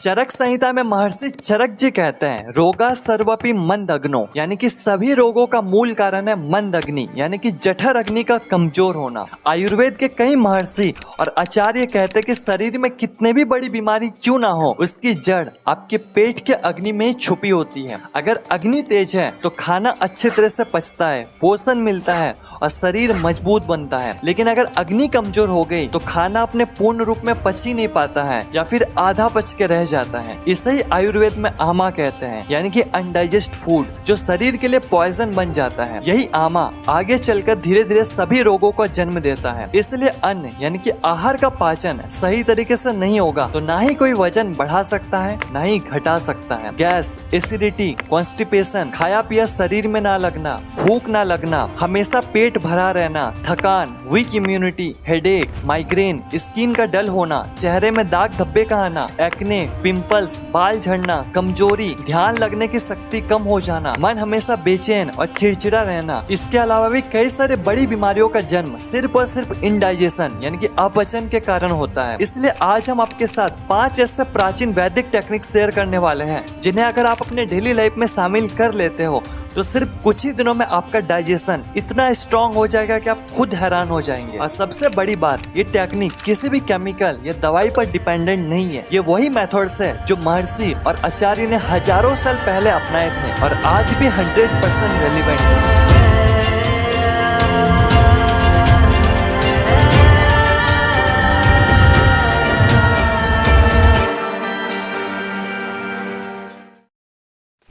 चरक संहिता में महर्षि चरक जी कहते हैं, रोगा सर्वपि मंद अग्नो, यानी कि सभी रोगों का मूल कारण है मंद अग्नि, यानी कि जठर अग्नि का कमजोर होना। आयुर्वेद के कई महर्षि और आचार्य कहते हैं कि शरीर में कितने भी बड़ी बीमारी क्यों ना हो, उसकी जड़ आपके पेट के अग्नि में ही छुपी होती है। अगर अग्नि तेज है तो खाना अच्छी तरह से पचता है, पोषण मिलता है और शरीर मजबूत बनता है। लेकिन अगर अग्नि कमजोर हो गई तो खाना अपने पूर्ण रूप में पच ही नहीं पाता है या फिर आधा पच के रह जाता है। इसे ही आयुर्वेद में आमा कहते हैं, यानी कि अनडाइजेस्ट फूड, जो शरीर के लिए पॉइजन बन जाता है। यही आमा आगे चलकर धीरे धीरे सभी रोगों को जन्म देता है। इसलिए अन्न यानी कि आहार का पाचन सही तरीके से नहीं होगा तो ना ही कोई वजन बढ़ा सकता है ना ही घटा सकता है। गैस, एसिडिटी, कॉन्स्टिपेशन, खाया पिया शरीर में ना लगना, भूख ना लगना, हमेशा पेट भरा रहना, थकान, weak immunity, headache, migraine, skin का डल होना, चेहरे में दाग धब्बे का आना, एक्ने, पिंपल्स, बाल झड़ना, कमजोरी, ध्यान लगने की शक्ति कम हो जाना, मन हमेशा बेचैन और चिड़चिड़ा रहना। इसके अलावा भी कई सारे बड़ी बीमारियों का जन्म सिर्फ और सिर्फ इंडाइजेशन यानी कि अपचन के कारण होता है। इसलिए आज हम आपके साथ 5 ऐसे प्राचीन वैदिक टेक्निक शेयर करने वाले हैं जिन्हें अगर आप अपने डेली लाइफ में शामिल कर लेते हो तो सिर्फ कुछ ही दिनों में आपका डाइजेशन इतना स्ट्रांग हो जाएगा कि आप खुद हैरान हो जाएंगे। और सबसे बड़ी बात, ये टेक्निक किसी भी केमिकल या दवाई पर डिपेंडेंट नहीं है। ये वही मेथड्स है जो महर्षि और आचार्य ने हजारों साल पहले अपनाए थे और आज भी 100% रेलिवेंट है।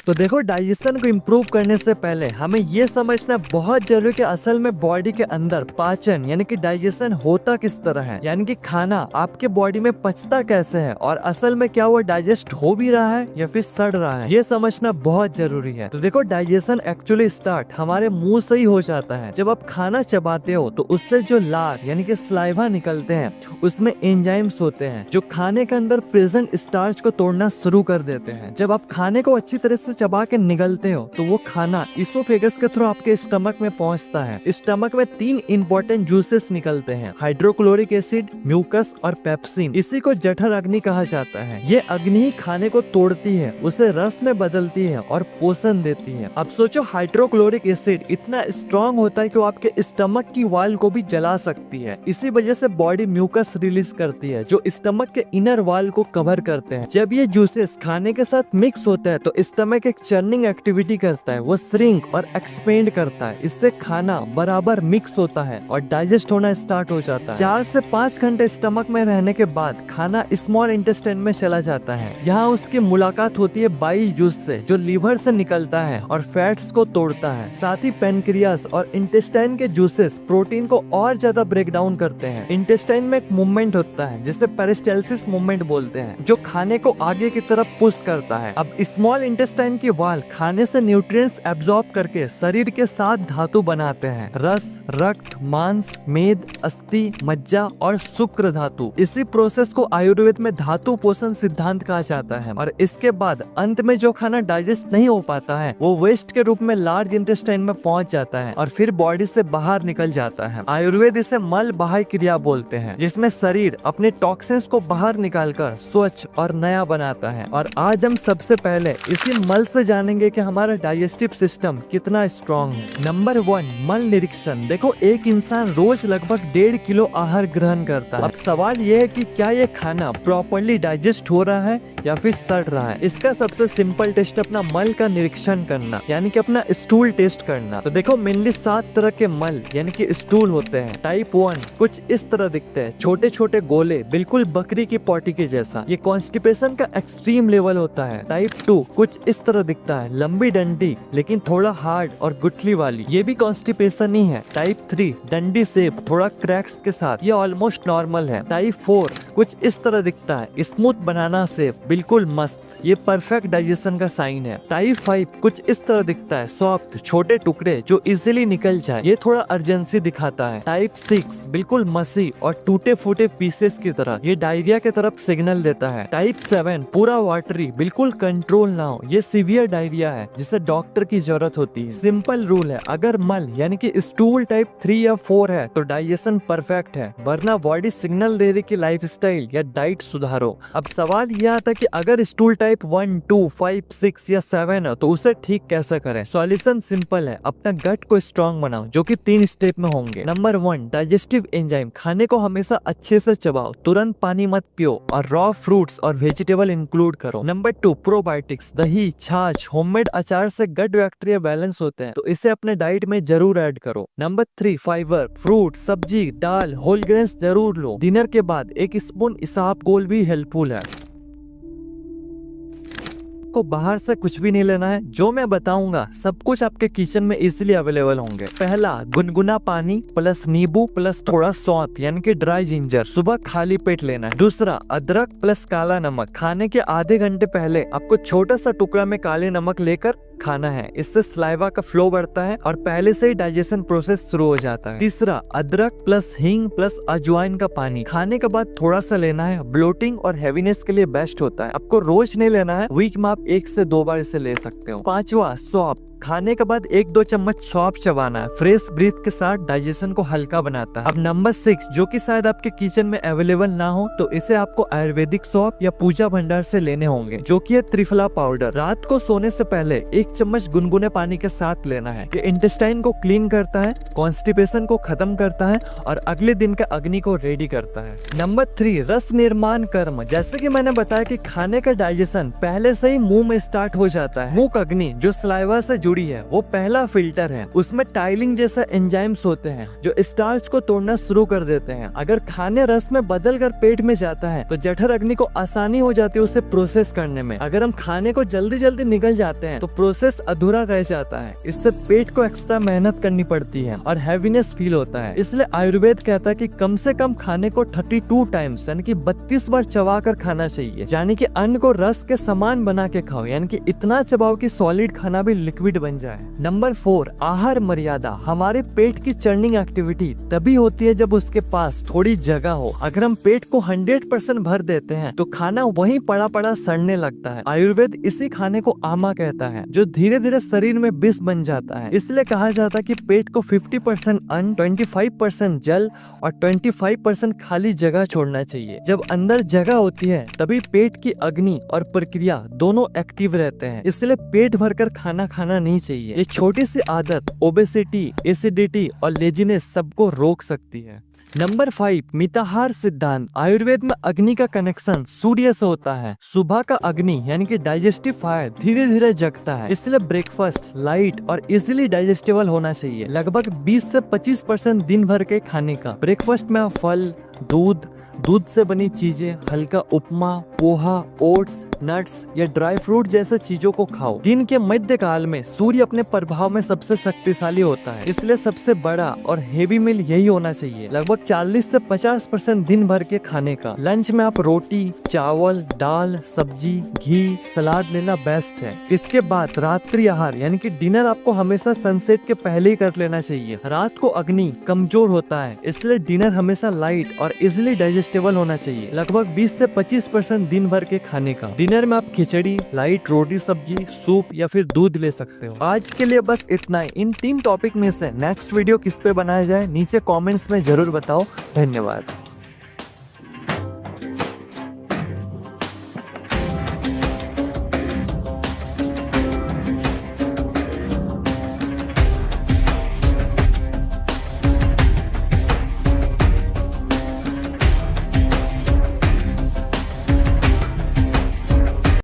तो देखो, डाइजेशन को इम्प्रूव करने से पहले हमें ये समझना बहुत जरूरी कि असल में बॉडी के अंदर पाचन यानी कि डाइजेशन होता किस तरह है, यानी कि खाना आपके बॉडी में पचता कैसे है और असल में क्या वो डाइजेस्ट हो भी रहा है या फिर सड़ रहा है, ये समझना बहुत जरूरी है। तो देखो, डाइजेशन एक्चुअली स्टार्ट हमारे मुंह से ही हो जाता है। जब आप खाना चबाते हो तो उससे जो लार यानी कि सलाइवा निकलते हैं उसमें एंजाइम्स होते हैं जो खाने के अंदर प्रेजेंट स्टार्च को तोड़ना शुरू कर देते हैं। जब आप खाने को अच्छी तरह से चबा के निगलते हो तो वो खाना इसोफेगस के थ्रू आपके स्टमक में पहुंचता है। स्टमक में 3 इंपॉर्टेंट जूसेस निकलते हैं, हाइड्रोक्लोरिक एसिड, म्यूकस और पेप्सिन। इसी को जठर अग्नि कहा जाता है। ये अग्नि ही खाने को तोड़ती है, उसे रस में बदलती है और पोषण देती है। अब सोचो, हाइड्रोक्लोरिक एसिड इतना स्ट्रॉन्ग होता है कि वो आपके स्टमक की वॉल को भी जला सकती है। इसी वजह से बॉडी म्यूकस रिलीज करती है जो स्टमक के इनर वॉल को कवर करते हैं। जब ये जूसेस खाने के साथ मिक्स होता है तो स्टमक एक चर्निंग एक्टिविटी करता है, वो श्रिंक और एक्सपेंड करता है। इससे खाना बराबर मिक्स होता है और डाइजेस्ट होना स्टार्ट हो जाता है। 4 से 5 घंटे स्टमक में रहने के बाद खाना स्मॉल इंटेस्टाइन में चला जाता है। यहाँ उसकी मुलाकात होती है बाइल जूस से जो लीवर से निकलता है और फैट्स को तोड़ता है। साथ ही पेनक्रियास और इंटेस्टाइन के जूसेस प्रोटीन को और ज्यादा ब्रेक डाउन करते हैं। इंटेस्टाइन में एक मूवमेंट होता है जिसे पेरिस्टाल्सिस मूवमेंट बोलते हैं जो खाने को आगे की तरफ पुश करता है। अब स्मॉल इंटेस्टाइन की वाल खाने से न्यूट्रिएंट्स एब्जॉर्ब करके शरीर के साथ धातु बनाते हैं, रस, रक्त, मांस, मेद, अस्थि, मज्जा और शुक्र धातु। इसी प्रोसेस को आयुर्वेद में धातु पोषण सिद्धांत कहा जाता है। और इसके बाद अंत में जो खाना डाइजेस्ट नहीं हो पाता है वो वेस्ट के रूप में लार्ज इंटेस्टाइन में पहुंच जाता है और फिर बॉडी से बाहर निकल जाता है। आयुर्वेद इसे मल बाह्य क्रिया बोलते हैं, जिसमें शरीर अपने टॉक्सिन्स को बाहर निकालकर स्वच्छ और नया बनाता है। और आज हम सबसे पहले इसी मल से जानेंगे कि हमारा डाइजेस्टिव सिस्टम कितना स्ट्रॉन्ग है। नंबर 1, मल निरीक्षण। देखो, एक इंसान रोज लगभग 1.5 किलो आहार ग्रहण करता है। अब सवाल यह है कि क्या ये खाना प्रॉपर्ली डाइजेस्ट हो रहा है या फिर सड़ रहा है। इसका सबसे सिंपल टेस्ट अपना मल का निरीक्षण करना यानी कि अपना स्टूल टेस्ट करना। तो देखो, मेनली 7 तरह के मल यानी कि स्टूल होते हैं। टाइप 1 कुछ इस तरह दिखते हैं, छोटे छोटे गोले, बिल्कुल बकरी की पॉटी के जैसा। ये कॉन्स्टिपेशन का एक्सट्रीम लेवल होता है। टाइप 2 कुछ इस तरह दिखता है, लंबी डंडी लेकिन थोड़ा हार्ड और गुठली वाली, ये भी कॉन्स्टिपेशन ही है। टाइप 3 डंडी शेप, थोड़ा क्रैक्स के साथ, ये ऑलमोस्ट नॉर्मल है। टाइप 4 कुछ इस तरह दिखता है, स्मूथ बनाना शेप, बिल्कुल मस्त, ये परफेक्ट डाइजेशन का साइन है। टाइप 5 कुछ इस तरह दिखता है, सॉफ्ट, छोटे टुकड़े जो इजीली निकल जाए, ये थोड़ा अर्जेंसी दिखाता है। टाइप 6 बिल्कुल मसी और टूटे फूटे पीसेस की तरह, ये डायरिया की तरफ सिग्नल देता है। टाइप 7 पूरा वाटरी, बिल्कुल कंट्रोल ना हो, ये सीवियर डायरिया है जिसे डॉक्टर की जरूरत होती है। सिंपल रूल है, अगर मल यानी कि स्टूल टाइप 3 या 4 है तो डाइजेशन परफेक्ट है, वरना बॉडी सिग्नल दे रही कि लाइफस्टाइल या डाइट सुधारो। अब सवाल यह आता कि अगर स्टूल टाइप 1, 2, 5, 6 या 7 है तो उसे ठीक कैसे करें। सॉल्यूशन सिंपल है, अपना गट को स्ट्रॉन्ग बनाओ जो कि 3 स्टेप में होंगे। Number 1, digestive enzyme. खाने को हमेशा अच्छे से चबाओ, तुरंत पानी मत पियो और रॉ फ्रूट्स और वेजिटेबल इंक्लूड करो। Number 2, probiotics. दही, छाछ, होममेड अचार से गट बैक्टीरिया बैलेंस होते हैं तो इसे अपने डाइट में जरूर ऐड करो। Number 3, fibre. फ्रूट, सब्जी, दाल, होल ग्रेन्स जरूर लो। डिनर के बाद 1 स्पून इसबगोल भी हेल्पफुल है। को बाहर से कुछ भी नहीं लेना है, जो मैं बताऊंगा सब कुछ आपके किचन में इजीली अवेलेबल होंगे। पहला, गुनगुना पानी प्लस नींबू प्लस थोड़ा सौंफ यानी कि ड्राई जिंजर, सुबह खाली पेट लेना है। दूसरा, अदरक प्लस काला नमक। खाने के आधे घंटे पहले आपको छोटा सा टुकड़ा में काले नमक लेकर खाना है, इससे सलाइवा का फ्लो बढ़ता है और पहले से ही डाइजेशन प्रोसेस शुरू हो जाता है। तीसरा, अदरक प्लस हींग प्लस अजवाइन का पानी खाने के बाद थोड़ा सा लेना है, ब्लोटिंग और हेवीनेस के लिए बेस्ट होता है। आपको रोज नहीं लेना है, वीक में आप 1 से 2 बार इसे ले सकते हो। पांचवा, सौंफ। खाने के बाद 1-2 चम्मच सौंफ चबाना है, फ्रेश ब्रीथ के साथ डाइजेशन को हल्का बनाता है। अब नंबर 6, जो कि शायद आपके किचन में अवेलेबल ना हो तो इसे आपको आयुर्वेदिक सौंफ या पूजा भंडार से लेने होंगे, जो कि है त्रिफला पाउडर। रात को सोने से पहले 1 चम्मच गुनगुने पानी के साथ लेना है। ये इंटेस्टाइन को क्लीन करता है, कॉन्स्टिपेशन को खत्म करता है और अगले दिन के अग्नि को रेडी करता है। नंबर 3, रस निर्माण कर्म। जैसे कि मैंने बताया कि खाने का डाइजेशन पहले से ही मुंह में स्टार्ट हो जाता है। मुंह अग्नि जो सलाइवा से जुड़ी है वो पहला फिल्टर है, उसमें टाइलिंग जैसा एंजाइम्स होते हैं जो स्टार्च को तोड़ना शुरू कर देते हैं। अगर खाने रस में बदल कर पेट में जाता है तो जठर अग्नि को आसानी हो जाती है उसे प्रोसेस करने में। अगर हम खाने को जल्दी जल्दी निगल जाते हैं तो प्रोसेस अधूरा रह जाता है, इससे पेट को एक्स्ट्रा मेहनत करनी पड़ती है और हैवीनेस फील होता है। इसलिए आयुर्वेद कहता है कि कम से कम खाने को 32 टाइम्स यानी कि 32 बार चबा कर खाना चाहिए, यानी कि अन्न को रस के समान बना के खाओ, यानी कि इतना चबाओ कि सॉलिड खाना भी लिक्विड बन जाए। नंबर 4, आहार मर्यादा। हमारे पेट की चर्निंग एक्टिविटी तभी होती है जब उसके पास थोड़ी जगह हो। अगर हम पेट को 100% भर देते हैं तो खाना वहीं पड़ा पड़ा सड़ने लगता है। आयुर्वेद इसी खाने को आमा कहता है, जो धीरे धीरे शरीर में विष बन जाता है। इसलिए कहा जाता है कि पेट को 50% अन्न, 25% जल और 25% खाली जगह छोड़ना चाहिए। जब अंदर जगह होती है तभी पेट की अग्नि और प्रक्रिया दोनों एक्टिव रहते हैं, इसलिए पेट भरकर खाना खाना नहीं चाहिए। ये छोटी सी आदत ओबेसिटी, एसिडिटी और लेजीनेस सबको रोक सकती है। नंबर 5, मिताहार सिद्धांत। आयुर्वेद में अग्नि का कनेक्शन सूर्य से होता है। सुबह का अग्नि यानी कि डाइजेस्टिव फायर धीरे धीरे जगता है, इसलिए ब्रेकफास्ट लाइट और इजीली डाइजेस्टेबल होना चाहिए। लगभग 20 से 25% दिन भर के खाने का। ब्रेकफास्ट में आप फल, दूध से बनी चीजें, हल्का उपमा, पोहा, ओट्स, नट्स या ड्राई फ्रूट जैसे चीजों को खाओ। दिन के मध्य काल में सूर्य अपने प्रभाव में सबसे शक्तिशाली होता है, इसलिए सबसे बड़ा और हेवी मील यही होना चाहिए। लगभग 40 से 50% दिन भर के खाने का। लंच में आप रोटी, चावल, दाल, सब्जी, घी, सलाद लेना बेस्ट है। इसके बाद रात्रि आहार यानी कि डिनर आपको हमेशा सनसेट के पहले ही कर लेना चाहिए। रात को अग्नि कमजोर होता है, इसलिए डिनर हमेशा लाइट और इजिली डाइजेस्टेबल होना चाहिए। लगभग 20 से 25% दिन भर के खाने का। डिनर में आप खिचड़ी, लाइट रोटी सब्जी, सूप या फिर दूध ले सकते हो। आज के लिए बस इतना ही। इन 3 टॉपिक में से नेक्स्ट वीडियो किस पे बनाया जाए नीचे कमेंट्स में जरूर बताओ। धन्यवाद।